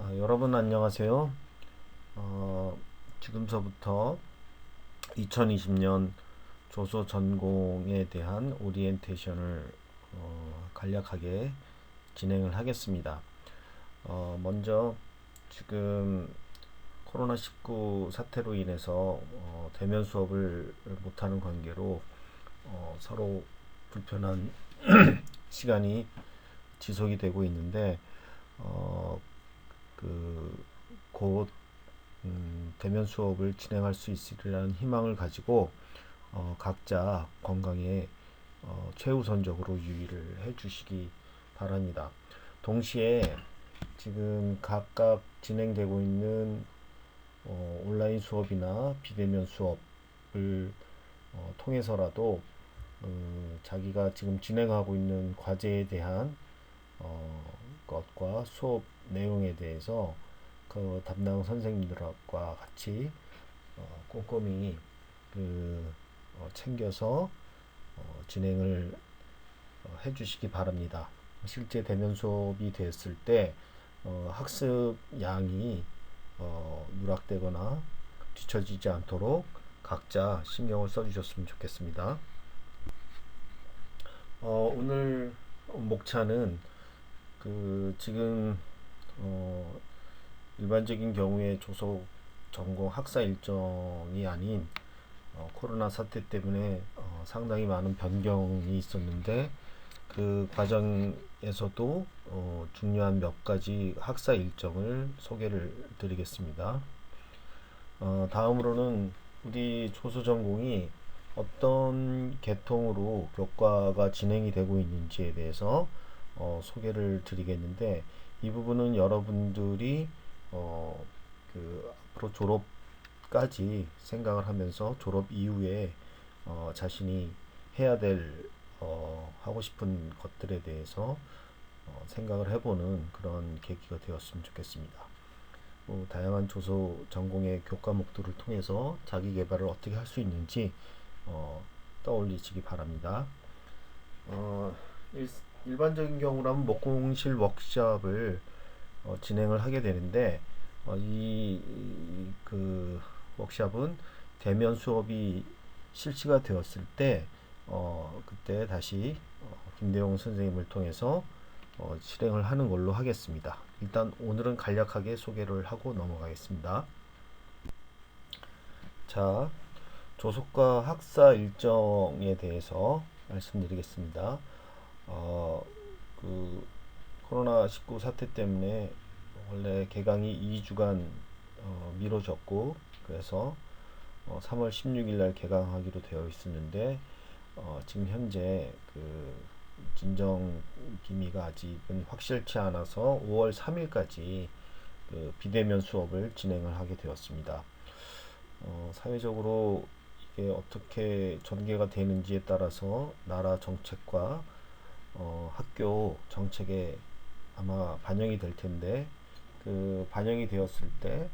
여러분 안녕하세요. 지금서부터 2020년 조소 전공에 대한 오리엔테이션을 간략하게 진행을 하겠습니다. 먼저 지금 코로나19 사태로 인해서 대면 수업을 못하는 관계로 서로 불편한 시간이 지속이 되고 있는데 어, 곧 대면 수업을 진행할 수 있으리라는 희망을 가지고 각자 건강에 최우선적으로 유의를 해주시기 바랍니다. 동시에 지금 각각 진행되고 있는 온라인 수업이나 비대면 수업을 통해서라도 자기가 지금 진행하고 있는 과제에 대한 것과 수업 내용에 대해서 그 담당 선생님들과 같이 꼼꼼히 챙겨서 진행을 해주시기 바랍니다. 실제 대면 수업이 됐을 때 학습 양이 누락되거나 뒤처지지 않도록 각자 신경을 써주셨으면 좋겠습니다. 오늘 목차는 지금 일반적인 경우에 조속 전공 학사 일정이 아닌 코로나 사태 때문에 상당히 많은 변경이 있었는데 그 과정에서도 중요한 몇 가지 학사 일정을 소개를 드리겠습니다. 다음으로는 우리 조소 전공이 어떤 계통으로 교과가 진행이 되고 있는지에 대해서 소개를 드리겠는데 이 부분은 여러분들이 앞으로 졸업까지 생각을 하면서 졸업 이후에 자신이 해야 될 하고 싶은 것들에 대해서 생각을 해보는 그런 계기가 되었으면 좋겠습니다. 다양한 조소 전공의 교과목들을 통해서 자기 개발을 어떻게 할 수 있는지 떠올리시기 바랍니다. 일반적인 경우라면 목공실 워크숍을 진행을 하게 되는데 그 워크숍은 대면 수업이 실시가 되었을 때 그때 다시 김대용 선생님을 통해서 실행을 하는 걸로 하겠습니다. 일단 오늘은 간략하게 소개를 하고 넘어가겠습니다. 자, 조속과 학사 일정에 대해서 말씀드리겠습니다. 그 코로나19 사태 때문에 원래 개강이 2주간 미뤄졌고 그래서 3월 16일 날 개강하기로 되어 있었는데 지금 현재 진정 기미가 아직은 확실치 않아서 5월 3일까지 비대면 수업을 진행을 하게 되었습니다. 사회적으로 이게 어떻게 전개가 되는지에 따라서 나라 정책과 학교 정책에 아마 반영이 될 텐데 반영이 되었을 때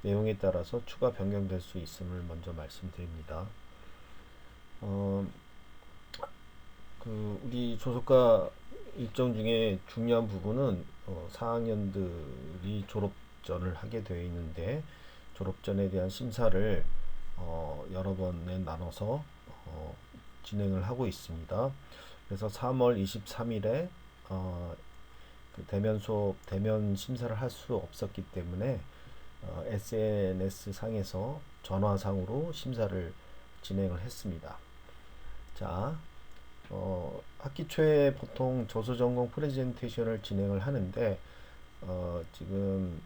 내용에 따라서 추가 변경될 수 있음을 먼저 말씀드립니다. 우리 조속과 일정 중에 중요한 부분은 4학년들이 졸업전을 하게 되어 있는데 졸업전에 대한 심사를 여러 번에 나눠서 진행을 하고 있습니다. 그래서 3월 23일에 대면 수업, 대면 심사를 할 수 없었기 때문에 SNS 상에서 전화상으로 심사를 진행을 했습니다. 자, 학기 초에 보통 조소 전공 프레젠테이션을 진행을 하는데 지금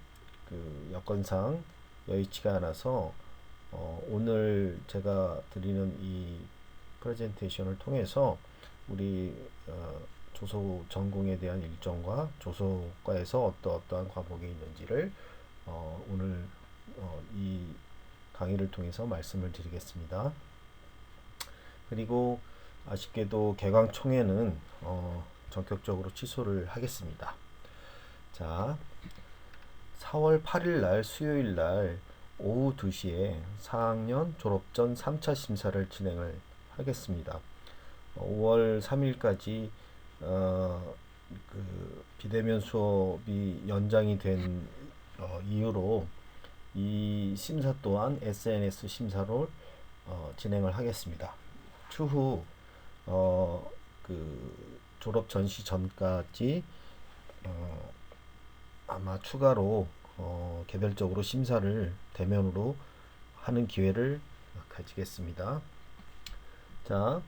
여건상 여의치가 않아서 오늘 제가 드리는 이 프레젠테이션을 통해서 우리 조소 전공에 대한 일정과 조소과에서 어떠한 과목이 있는지를 오늘 이 강의를 통해서 말씀을 드리겠습니다. 그리고 아쉽게도 개강총회는 전격적으로 취소를 하겠습니다. 자, 4월 8일 날 수요일 날 오후 2시에 4학년 졸업전 3차 심사를 진행을 하겠습니다. 5월 3일까지 비대면 수업이 연장이 된 이유로 이 심사 또한 SNS 심사로 진행을 하겠습니다. 추후 졸업 전시 전까지 아마 추가로 개별적으로 심사를 대면으로 하는 기회를 가지겠습니다. 자,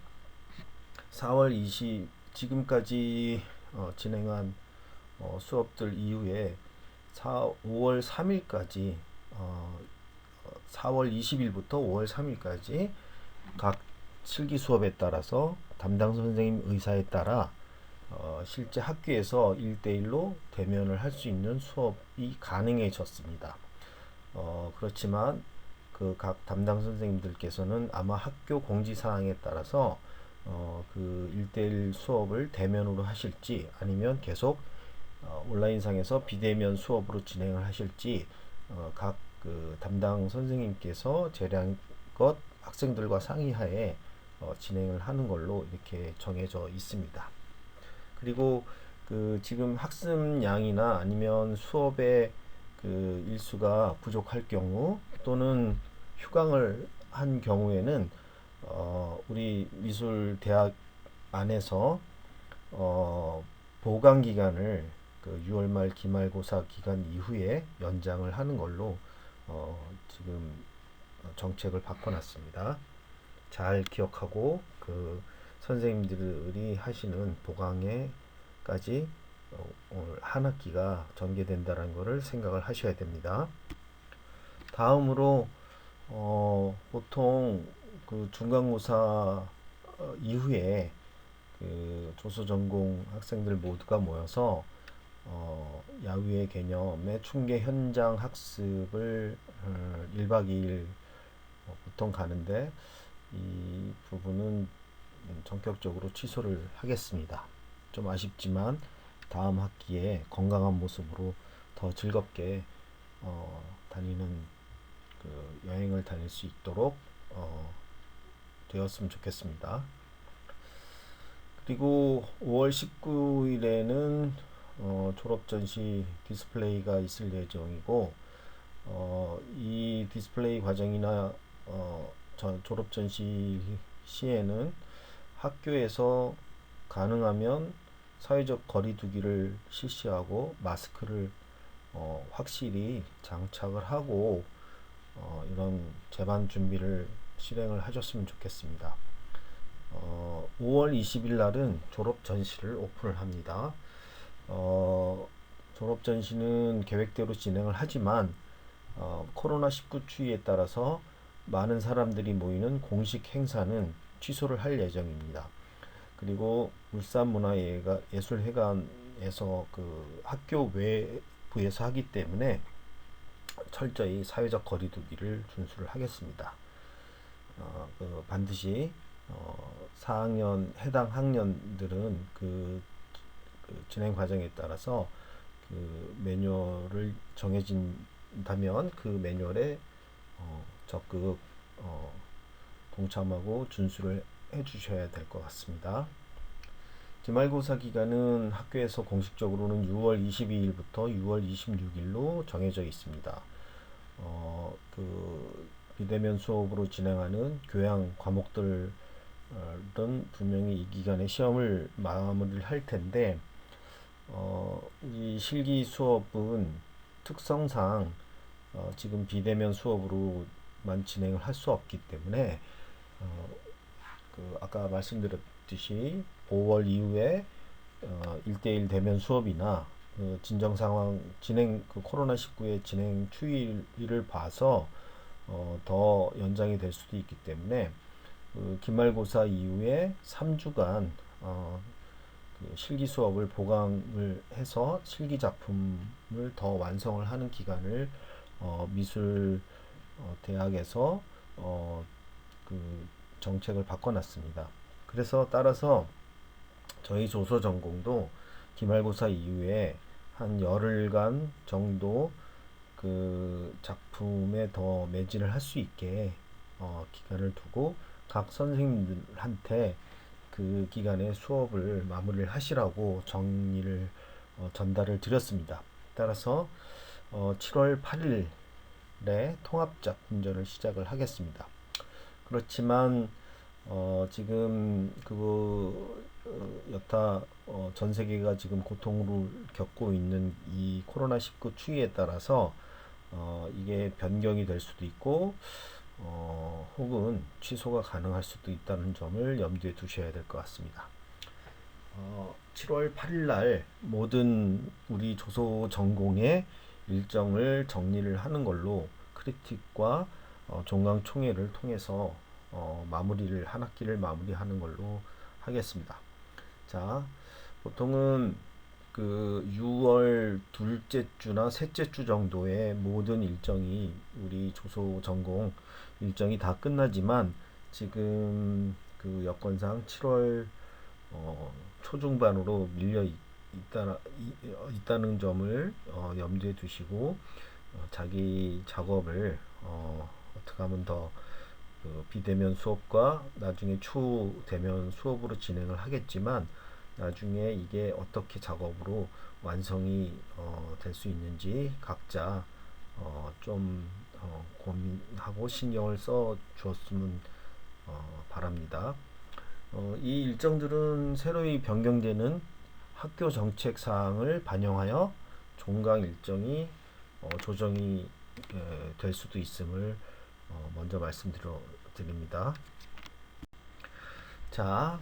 4월 20 지금까지 진행한 수업들 이후에 5월 3일까지 4월 20일부터 5월 3일까지 각 실기 수업에 따라서 담당 선생님 의사에 따라 실제 학교에서 1대1로 대면을 할 수 있는 수업이 가능해졌습니다. 그렇지만 그 각 담당 선생님들께서는 아마 학교 공지사항에 따라서 그 1대1 수업을 대면으로 하실지 아니면 계속 온라인상에서 비대면 수업으로 진행을 하실지 각 그 담당 선생님께서 재량껏 학생들과 상의하에 진행을 하는 걸로 이렇게 정해져 있습니다. 그리고 그 지금 학습량이나 아니면 수업의 그 일수가 부족할 경우 또는 휴강을 한 경우에는 우리 미술대학 안에서 보강 기간을 그 6월 말 기말고사 기간 이후에 연장을 하는 걸로 지금 정책을 바꿔놨습니다. 잘 기억하고 그 선생님들이 하시는 보강에까지 오늘 한 학기가 전개된다는 것을 생각을 하셔야 됩니다. 다음으로 보통 그 중간고사 이후에 그 조수전공 학생들 모두가 모여서 야유회 개념의 충계 현장 학습을 1박 2일 보통 가는데 이 부분은 전격적으로 취소를 하겠습니다. 좀 아쉽지만 다음 학기에 건강한 모습으로 더 즐겁게 다니는 그 여행을 다닐 수 있도록 되었으면 좋겠습니다. 그리고 5월 19일에는 졸업 전시 디스플레이가 있을 예정이고 이 디스플레이 과정이나 졸업 전시 시에는 학교에서 가능하면 사회적 거리두기를 실시하고 마스크를 확실히 장착을 하고 이런 재반 준비를 실행을 하셨으면 좋겠습니다. 5월 20일 날은 졸업 전시를 오픈을 합니다. 졸업 전시는 계획대로 진행을 하지만 코로나19 추이에 따라서 많은 사람들이 모이는 공식 행사는 취소를 할 예정입니다. 그리고 울산문화예술회관에서 그 학교 외부에서 하기 때문에 철저히 사회적 거리두기를 준수를 하겠습니다. 반드시 4학년 해당 학년들은 그 진행 과정에 따라서 그 매뉴얼을 정해진다면 그 매뉴얼에 적극 동참하고 준수를 해주셔야 될 것 같습니다. 기말고사 기간은 학교에서 공식적으로는 6월 22일부터 6월 26일로 정해져 있습니다. 그 비대면 수업으로 진행하는 교양 과목들은 분명히 이 기간에 시험을 마무리를 할 텐데 이 실기 수업은 특성상 지금 비대면 수업으로만 진행을 할 수 없기 때문에 그 아까 말씀드렸듯이 5월 이후에 1대1 대면 수업이나 진정 상황 그 코로나19의 진행 추이를 봐서 더 연장이 될 수도 있기 때문에 그 기말고사 이후에 3주간 그 실기 수업을 보강을 해서 실기 작품을 더 완성을 하는 기간을 미술 대학에서 그 정책을 바꿔놨습니다. 그래서 따라서 저희 조서 전공도 기말고사 이후에 한 열흘간 정도 그 작품에 더 매진을 할 수 있게 기간을 두고 각 선생님들한테 그 기간에 수업을 마무리를 하시라고 정리를 전달을 드렸습니다. 따라서 7월 8일에 통합작 운전을 시작을 하겠습니다. 그렇지만 지금 여타 전 세계가 지금 고통을 겪고 있는 이 코로나19 추이에 따라서 이게 변경이 될 수도 있고 혹은 취소가 가능할 수도 있다는 점을 염두에 두셔야 될 것 같습니다. 7월 8일 날 모든 우리 조소 전공의 일정을 정리를 하는 걸로 크리틱과 종강 총회를 통해서 마무리를 한 학기를 마무리하는 걸로 하겠습니다. 자, 보통은 그 6월 둘째 주나 셋째 주 정도에 모든 일정이 우리 조소 전공 일정이 다 끝나지만 지금 그 여건상 7월 초중반으로 있다는 점을 염두에 두시고 자기 작업을 어떻게 하면 더 비대면 수업과 나중에 추대면 수업으로 진행을 하겠지만 나중에 이게 어떻게 작업으로 완성이 될 수 있는지 각자 좀 고민하고 신경을 써 주었으면 바랍니다. 이 일정들은 새로이 변경되는 학교 정책 사항을 반영하여 종강 일정이 조정이 될 수도 있음을 먼저 말씀드립니다. 자,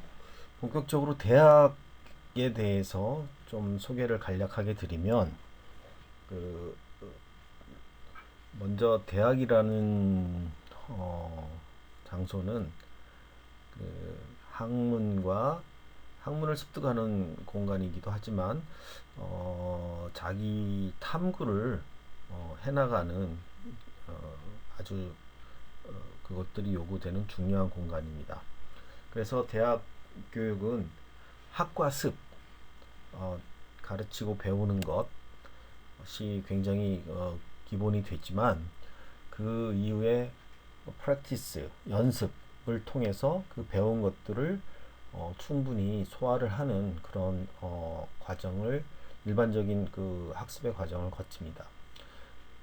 본격적으로 대학에 대해서 좀 소개를 간략하게 드리면 먼저 대학이라는 장소는 학문을 습득하는 공간이기도 하지만 자기 탐구를 해나가는 아주 그것들이 요구되는 중요한 공간입니다. 그래서 대학 교육은 학과 습, 가르치고 배우는 것이 굉장히 기본이 되지만 그 이후에 practice, 연습을 통해서 그 배운 것들을 충분히 소화를 하는 그런 과정을 일반적인 그 학습의 과정을 거칩니다.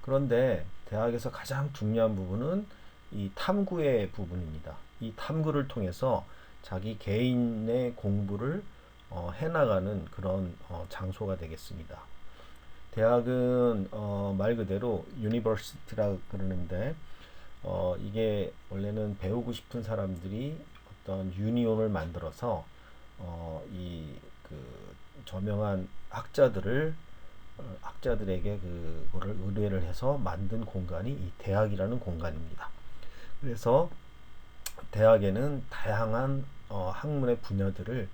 그런데 대학에서 가장 중요한 부분은 이 탐구의 부분입니다. 이 탐구를 통해서 자기 개인의 공부를 해나가는 그런 장소가 되겠습니다. 대학은 말 그대로 유니버시티라 그러는데 이게 원래는 배우고 싶은 사람들이 어떤 유니온을 만들어서 이 그 저명한 학자들에게 그거를 의뢰를 해서 만든 공간이 이 대학이라는 공간입니다. 그래서 대학에는 다양한 학문의 분야들을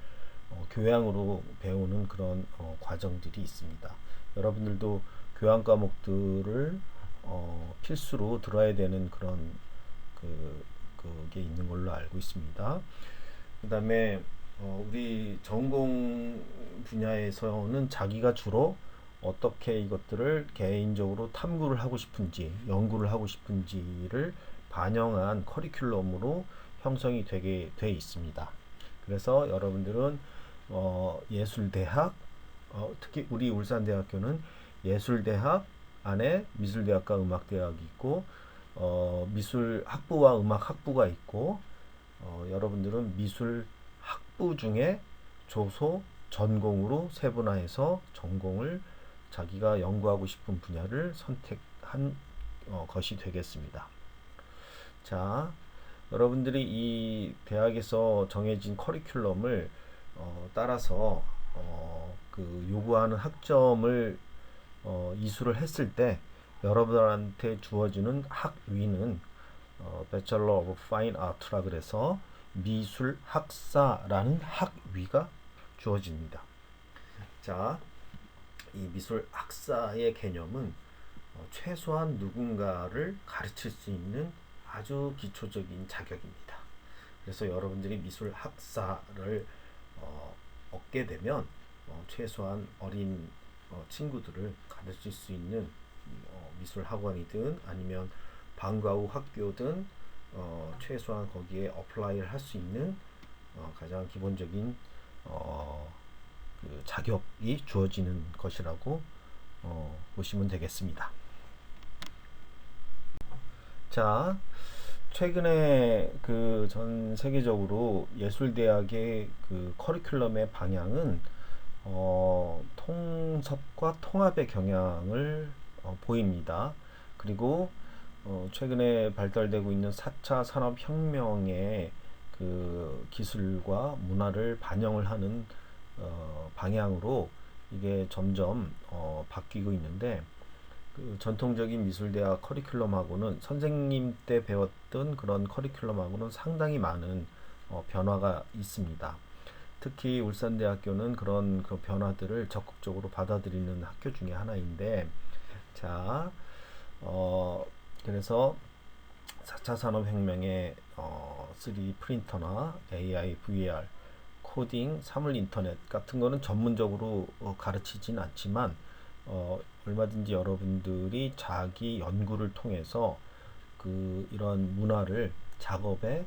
교양으로 배우는 그런 과정들이 있습니다. 여러분들도 교양 과목들을 필수로 들어야 되는 그런 그게 있는 걸로 알고 있습니다. 그 다음에 우리 전공 분야에서는 자기가 주로 어떻게 이것들을 개인적으로 탐구를 하고 싶은지, 연구를 하고 싶은지를 반영한 커리큘럼으로 형성이 되게 돼 있습니다. 그래서 여러분들은 예술대학, 특히 우리 울산대학교는 예술대학 안에 미술대학과 음악대학이 있고 미술학부와 음악학부가 있고 여러분들은 미술학부 중에 조소 전공으로 세분화해서 전공을 자기가 연구하고 싶은 분야를 선택한 것이 되겠습니다. 자, 여러분들이 이 대학에서 정해진 커리큘럼을 따라서 그 요구하는 학점을 이수를 했을 때 여러분들한테 주어지는 학위는 Bachelor of Fine Art라 그래서 미술 학사라는 학위가 주어집니다. 자, 이 미술 학사의 개념은 최소한 누군가를 가르칠 수 있는 아주 기초적인 자격입니다. 그래서 여러분들이 미술 학사를 얻게 되면 최소한 어린 친구들을 가르칠 수 있는 미술 학원이든 아니면 방과 후 학교든 최소한 거기에 어플라이를 할 수 있는 가장 기본적인 그 자격이 주어지는 것이라고 보시면 되겠습니다. 자, 최근에 그 전 세계적으로 예술대학의 그 커리큘럼의 방향은 통섭과 통합의 경향을 보입니다. 그리고 최근에 발달되고 있는 4차 산업혁명의 그 기술과 문화를 반영을 하는 방향으로 이게 점점 바뀌고 있는데, 그 전통적인 미술대학 커리큘럼하고는 선생님 때 배웠던 그런 커리큘럼하고는 상당히 많은 변화가 있습니다. 특히 울산대학교는 그런 그 변화들을 적극적으로 받아들이는 학교 중에 하나인데, 자, 그래서 4차 산업혁명의 3D 프린터나 AI, VR, 코딩, 사물 인터넷 같은 거는 전문적으로 가르치진 않지만 얼마든지 여러분들이 자기 연구를 통해서 그 이런 문화를 작업에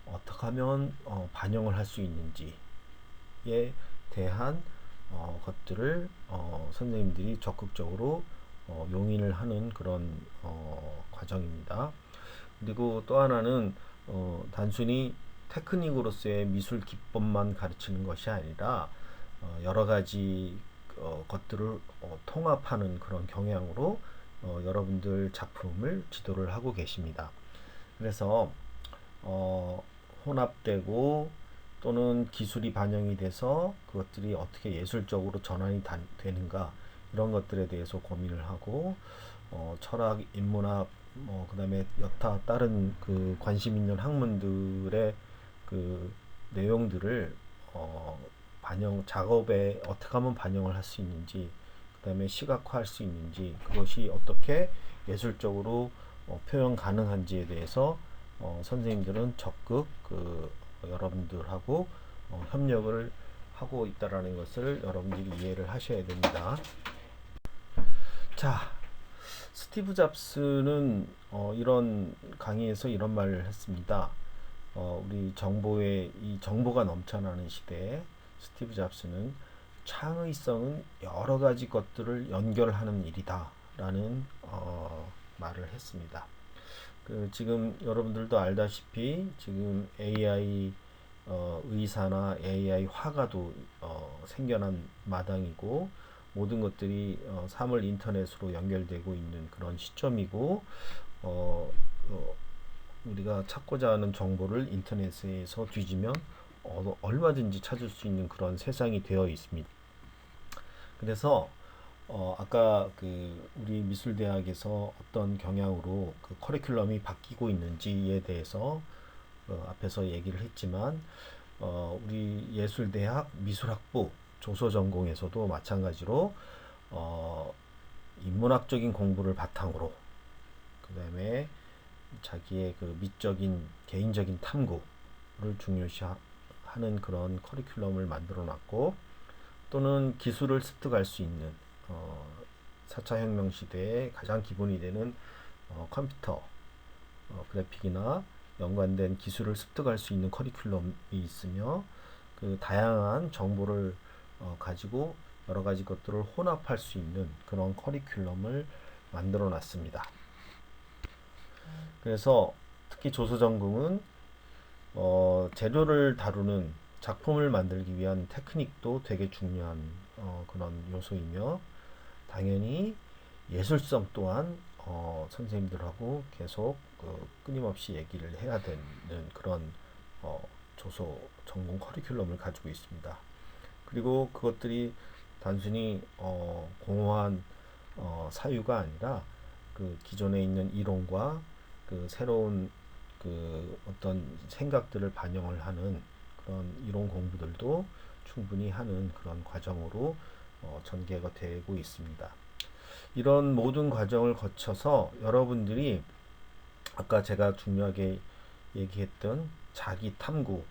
어떻게 하면 반영을 할 수 있는지에 대한 것들을 선생님들이 적극적으로 용인을 하는 그런 과정입니다. 그리고 또 하나는 단순히 테크닉으로서의 미술 기법만 가르치는 것이 아니라 여러 가지 것들을 통합하는 그런 경향으로 여러분들 작품을 지도를 하고 계십니다. 그래서 혼합되고 또는 기술이 반영이 돼서 그것들이 어떻게 예술적으로 전환이 되는가, 이런 것들에 대해서 고민을 하고 철학, 인문학, 그다음에 여타 다른 그 관심 있는 학문들의 그 내용들을 반영 작업에 어떻게 하면 반영을 할 수 있는지, 그다음에 시각화할 수 있는지, 그것이 어떻게 예술적으로 표현 가능한지에 대해서 선생님들은 적극 그 여러분들하고 협력을 하고 있다라는 것을 여러분들이 이해를 하셔야 됩니다. 자, 스티브 잡스는 이런 강의에서 이런 말을 했습니다. 우리 이 정보가 넘쳐나는 시대에 스티브 잡스는 창의성은 여러 가지 것들을 연결하는 일이다 라는 말을 했습니다. 지금 여러분들도 알다시피 지금 AI 의사나 AI 화가도 생겨난 마당이고, 모든 것들이 사물 인터넷으로 연결되고 있는 그런 시점이고, 우리가 찾고자 하는 정보를 인터넷에서 뒤지면 얼마든지 찾을 수 있는 그런 세상이 되어 있습니다. 그래서 아까 그 우리 미술대학에서 어떤 경향으로 그 커리큘럼이 바뀌고 있는지에 대해서 앞에서 얘기를 했지만, 우리 예술대학 미술학부 조소전공에서도 마찬가지로 인문학적인 공부를 바탕으로, 그 다음에 자기의 그 미적인 개인적인 탐구를 중요시하는 그런 커리큘럼을 만들어 놨고, 또는 기술을 습득할 수 있는 4차 혁명 시대에 가장 기본이 되는 컴퓨터 그래픽이나 연관된 기술을 습득할 수 있는 커리큘럼이 있으며, 그 다양한 정보를 가지고 여러 가지 것들을 혼합할 수 있는 그런 커리큘럼을 만들어 놨습니다. 그래서 특히 조소전공은 재료를 다루는 작품을 만들기 위한 테크닉도 되게 중요한 그런 요소이며, 당연히 예술성 또한 선생님들하고 계속 끊임없이 얘기를 해야 되는 그런 조소 전공 커리큘럼을 가지고 있습니다. 그리고 그것들이 단순히 공허한 사유가 아니라 그 기존에 있는 이론과 그 새로운 그 어떤 생각들을 반영을 하는 그런 이론 공부들도 충분히 하는 그런 과정으로 전개가 되고 있습니다. 이런 모든 과정을 거쳐서 여러분들이 아까 제가 중요하게 얘기했던 자기 탐구,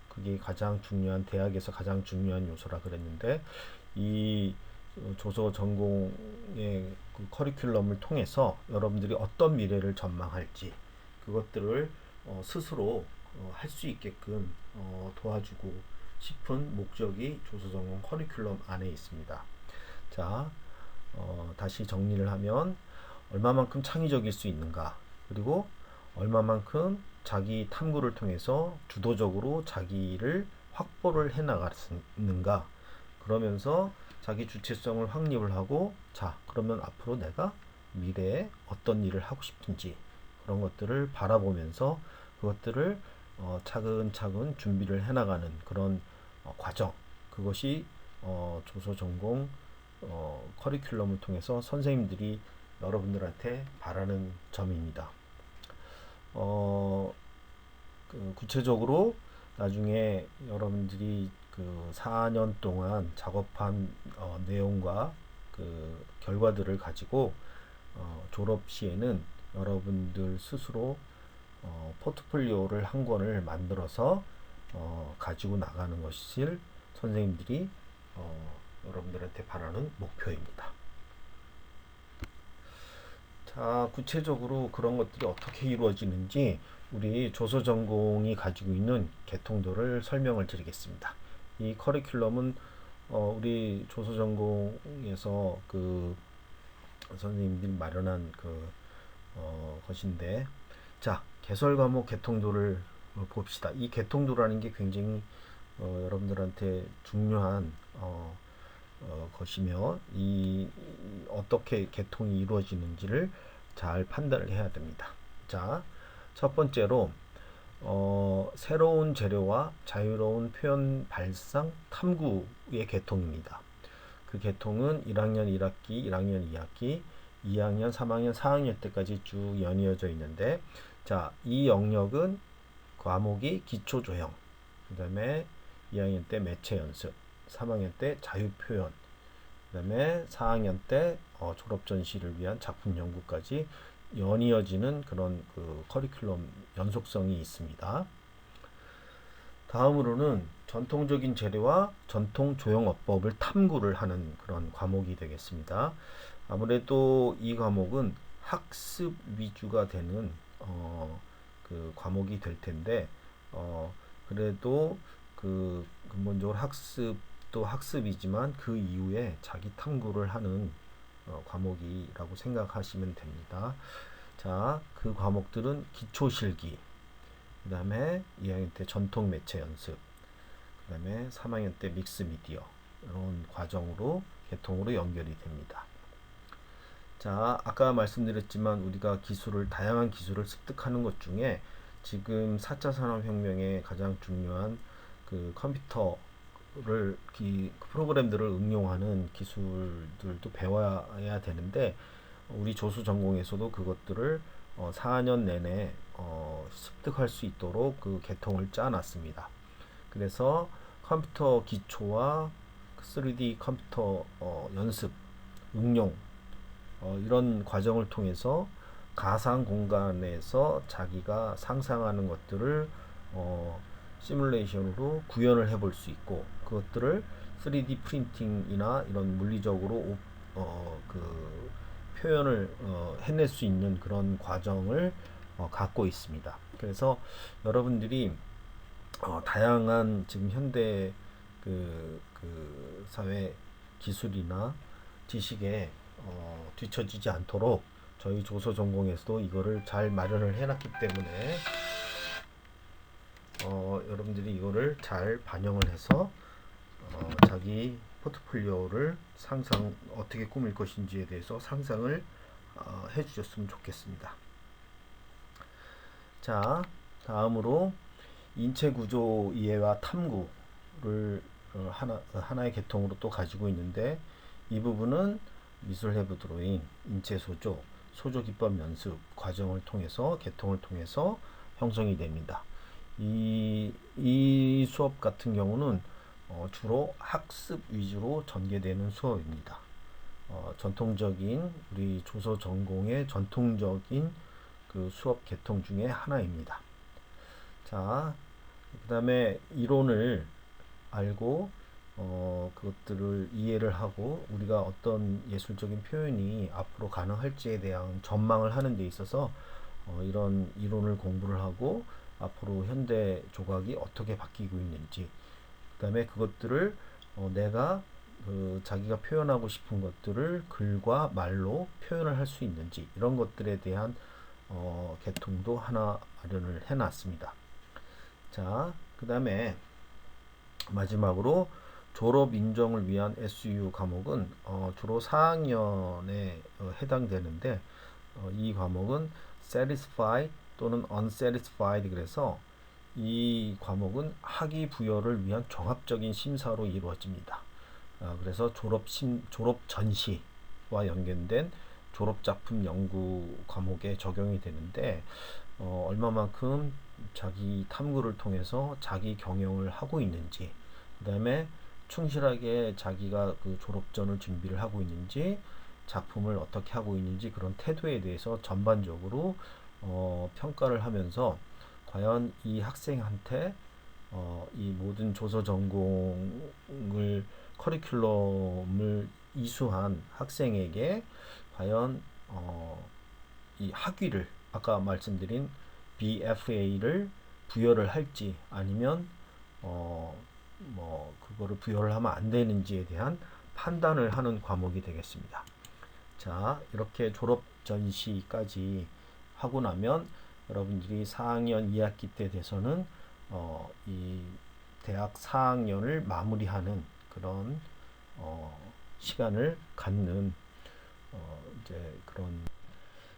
그게 가장 중요한, 대학에서 가장 중요한 요소라 그랬는데, 이 조소 전공의 그 커리큘럼을 통해서 여러분들이 어떤 미래를 전망할지 그것들을 스스로 할 수 있게끔 도와주고 싶은 목적이 조서전공 커리큘럼 안에 있습니다. 자, 다시 정리를 하면 얼마만큼 창의적일 수 있는가, 그리고 얼마만큼 자기 탐구를 통해서 주도적으로 자기를 확보를 해 나갔는가, 그러면서 자기 주체성을 확립을 하고, 자, 그러면 앞으로 내가 미래에 어떤 일을 하고 싶은지 그런 것들을 바라보면서 그것들을 차근차근 준비를 해나가는 그런 과정, 그것이 조서 전공 커리큘럼을 통해서 선생님들이 여러분들한테 바라는 점입니다. 구체적으로 나중에 여러분들이 그 4년 동안 작업한 내용과 그 결과들을 가지고 졸업 시에는 여러분들 스스로 포트폴리오를 한 권을 만들어서 가지고 나가는 것을 선생님들이 여러분들한테 바라는 목표입니다. 자, 구체적으로 그런 것들이 어떻게 이루어지는지 우리 조서 전공이 가지고 있는 계통도를 설명을 드리겠습니다. 이 커리큘럼은 우리 조서 전공에서 그 선생님들이 마련한 그 것인데, 자, 개설 과목 계통도를 봅시다. 이 계통도라는 게 굉장히 여러분들한테 중요한 것이며, 어떻게 개통이 이루어지는지를 잘 판단을 해야 됩니다. 자, 첫 번째로 새로운 재료와 자유로운 표현 발상 탐구의 계통입니다. 그 계통은 1학년 1학기, 1학년 2학기, 2학년, 3학년, 4학년 때까지 쭉 연이어져 있는데, 자, 이 영역은 과목이 기초조형, 그 다음에 2학년 때 매체 연습, 3학년 때 자유표현, 그 다음에 4학년 때 졸업 전시를 위한 작품 연구까지 연이어지는 그런 그 커리큘럼 연속성이 있습니다. 다음으로는 전통적인 재료와 전통 조형어법을 탐구를 하는 그런 과목이 되겠습니다. 아무래도 이 과목은 학습 위주가 되는 그 과목이 될 텐데, 그래도 그 근본적으로 학습도 학습이지만 그 이후에 자기 탐구를 하는 과목이라고 생각하시면 됩니다. 자, 그 과목들은 기초실기, 그 다음에 2학년 때 전통 매체 연습, 그 다음에 3학년 때 믹스 미디어, 이런 과정으로 계통으로 연결이 됩니다. 자, 아까 말씀드렸지만 우리가 다양한 기술을 습득하는 것 중에 지금 4차 산업혁명의 가장 중요한 그 컴퓨터를 프로그램들을 응용하는 기술들도 배워야 되는데, 우리 조수 전공에서도 그것들을 4년 내내 습득할 수 있도록 그 계통을 짜놨습니다. 그래서 컴퓨터 기초와 3D 컴퓨터 연습, 응용, 이런 과정을 통해서 가상 공간에서 자기가 상상하는 것들을 시뮬레이션으로 구현을 해볼 수 있고, 그것들을 3D 프린팅이나 이런 물리적으로 그 표현을 해낼 수 있는 그런 과정을 갖고 있습니다. 그래서 여러분들이 다양한 지금 현대 그 사회 기술이나 지식에 뒤처지지 않도록 저희 조서 전공에서도 이거를 잘 마련을 해놨기 때문에 여러분들이 이거를 잘 반영을 해서 자기 포트폴리오를 어떻게 꾸밀 것인지에 대해서 상상을 해주셨으면 좋겠습니다. 자, 다음으로 인체 구조 이해와 탐구를 하나의 계통으로 또 가지고 있는데, 이 부분은 미술 해부 드로잉, 인체 소조 기법 연습 과정을 통해서 계통을 통해서 형성이 됩니다. 이 수업 같은 경우는 주로 학습 위주로 전개되는 수업입니다. 전통적인 우리 조서 전공의 전통적인 그 수업 계통 중에 하나입니다. 자, 그 다음에 이론을 알고 그것들을 이해를 하고 우리가 어떤 예술적인 표현이 앞으로 가능할지에 대한 전망을 하는 데 있어서 이런 이론을 공부를 하고 앞으로 현대 조각이 어떻게 바뀌고 있는지, 그 그다음에 그것들을 내가 자기가 표현하고 싶은 것들을 글과 말로 표현을 할 수 있는지 이런 것들에 대한 계통도 하나 마련을 해놨습니다. 자, 그 다음에 마지막으로 졸업 인정을 위한 SU 과목은 주로 4학년에 해당되는데 이 과목은 satisfied 또는 unsatisfied 그래서 이 과목은 학위 부여를 위한 종합적인 심사로 이루어집니다. 그래서 졸업 전시와 연계된 졸업작품 연구 과목에 적용이 되는데 얼마만큼 자기 탐구를 통해서 자기 경영을 하고 있는지, 그 다음에 충실하게 자기가 그 졸업전을 준비를 하고 있는지, 작품을 어떻게 하고 있는지 그런 태도에 대해서 전반적으로 평가를 하면서 과연 이 학생한테 이 모든 조서 전공을 커리큘럼을 이수한 학생에게 과연 이 학위를 아까 말씀드린 BFA를 부여를 할지 아니면 그거를 부여를 하면 안 되는지에 대한 판단을 하는 과목이 되겠습니다. 자, 이렇게 졸업 전시까지 하고 나면 여러분들이 4학년 2학기 때 돼서는 이 대학 4학년을 마무리하는 그런 시간을 갖는 이제 그런.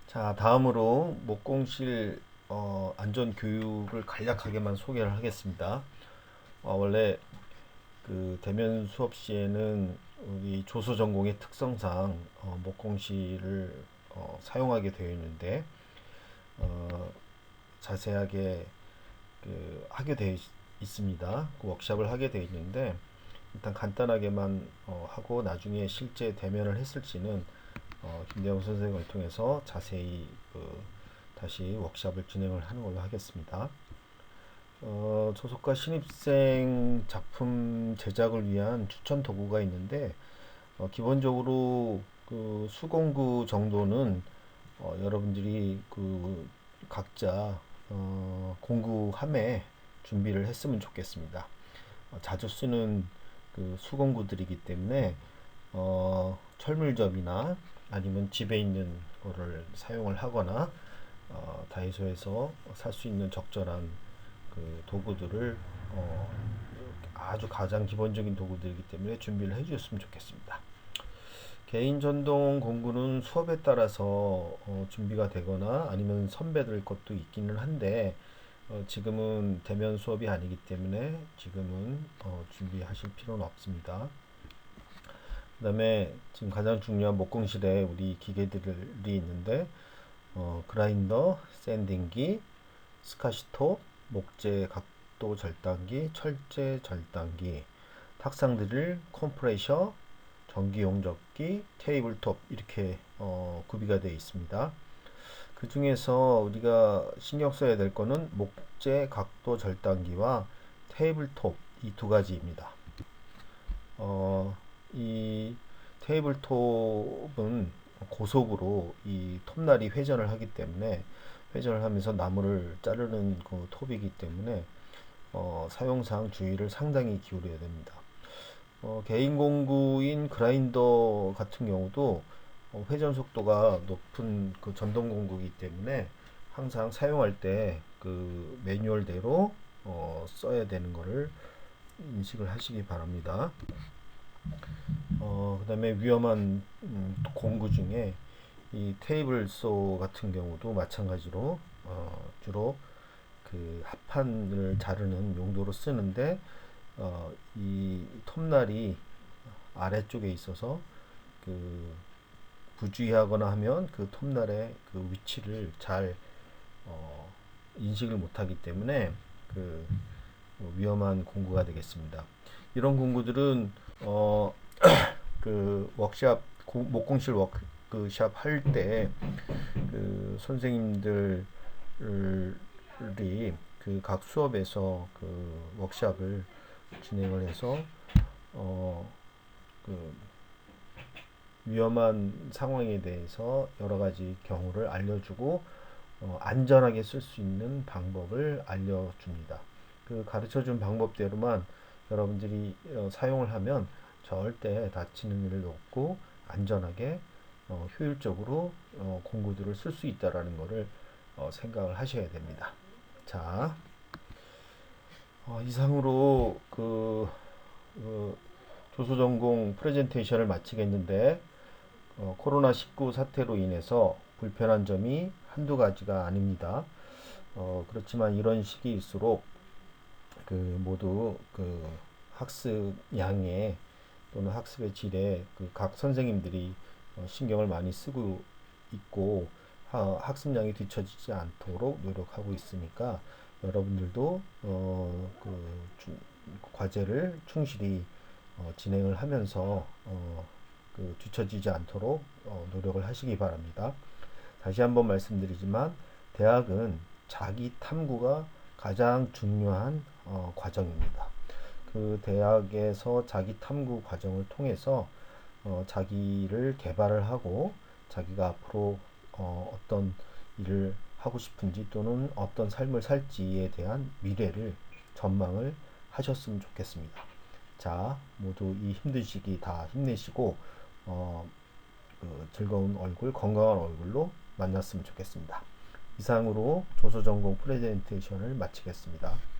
자, 다음으로 목공실 안전 교육을 간략하게만 소개를 하겠습니다. 원래 그 대면 수업 시에는 우리 조소 전공의 특성상 목공실을 사용하게 되어 있는데 자세하게 하게 되어 있습니다. 그 워크숍을 하게 되어 있는데 일단 간단하게만 하고 나중에 실제 대면을 했을지는 김대영 선생님을 통해서 자세히 다시 워크숍을 진행을 하는 걸로 하겠습니다. 조속과 신입생 작품 제작을 위한 추천 도구가 있는데 기본적으로 그 수공구 정도는 여러분들이 그 각자 공구함에 준비를 했으면 좋겠습니다. 자주 쓰는 그 수공구들이기 때문에 철물점이나 아니면 집에 있는 거를 사용을 하거나 다이소에서 살 수 있는 적절한 그 도구들을 아주 가장 기본적인 도구들이기 때문에 준비를 해주셨으면 좋겠습니다. 개인 전동 공구는 수업에 따라서 준비가 되거나 아니면 선배들 것도 있기는 한데 지금은 대면 수업이 아니기 때문에 지금은 준비하실 필요는 없습니다. 그 다음에 지금 가장 중요한 목공실에 우리 기계들이 있는데 그라인더, 샌딩기, 스카시톱, 목재 각도 절단기, 철제 절단기, 탁상 드릴, 컴프레셔, 전기용 접기, 테이블톱 이렇게 구비가 되어 있습니다. 그 중에서 우리가 신경 써야 될 거는 목재 각도 절단기와 테이블톱 이 두 가지입니다. 이 테이블톱은 고속으로 이 톱날이 회전을 하기 때문에 회전을 하면서 나무를 자르는 그 톱이기 때문에 사용상 주의를 상당히 기울여야 됩니다. 개인 공구인 그라인더 같은 경우도 회전 속도가 높은 그 전동 공구이기 때문에 항상 사용할 때 그 매뉴얼대로 써야 되는 것을 인식을 하시기 바랍니다. 그 다음에 위험한 공구 중에 이 테이블소 같은 경우도 마찬가지로 주로 그 합판을 자르는 용도로 쓰는데 이 톱날이 아래쪽에 있어서 그 부주의하거나 하면 그 톱날의 그 위치를 잘 인식을 못하기 때문에 그 위험한 공구가 되겠습니다. 이런 공구들은 그 워크샵 목공실 워크샵 할 때 그 선생님들이 그 각 수업에서 그 워크샵을 진행을 해서 그 위험한 상황에 대해서 여러 가지 경우를 알려주고 안전하게 쓸 수 있는 방법을 알려줍니다. 그 가르쳐준 방법대로만 여러분들이 사용을 하면 절대 다치는 일도 없고 안전하게 효율적으로 공구들을 쓸 수 있다라는 것을 생각을 하셔야 됩니다. 자, 이상으로 조소전공 프레젠테이션을 마치겠는데 코로나19 사태로 인해서 불편한 점이 한두 가지가 아닙니다. 그렇지만 이런 시기일수록 모두 학습 양에 또는 학습의 질에 각 선생님들이 신경을 많이 쓰고 있고 학습량이 뒤처지지 않도록 노력하고 있으니까 여러분들도 과제를 충실히 진행을 하면서 뒤처지지 않도록 노력을 하시기 바랍니다. 다시 한번 말씀드리지만 대학은 자기 탐구가 가장 중요한 과정입니다. 그 대학에서 자기 탐구 과정을 통해서 자기를 개발을 하고 자기가 앞으로 어떤 일을 하고 싶은지 또는 어떤 삶을 살지에 대한 미래를 전망을 하셨으면 좋겠습니다. 자, 모두 이 힘든 시기 다 힘내시고 즐거운 얼굴, 건강한 얼굴로 만났으면 좋겠습니다. 이상으로 조소전공 프레젠테이션을 마치겠습니다.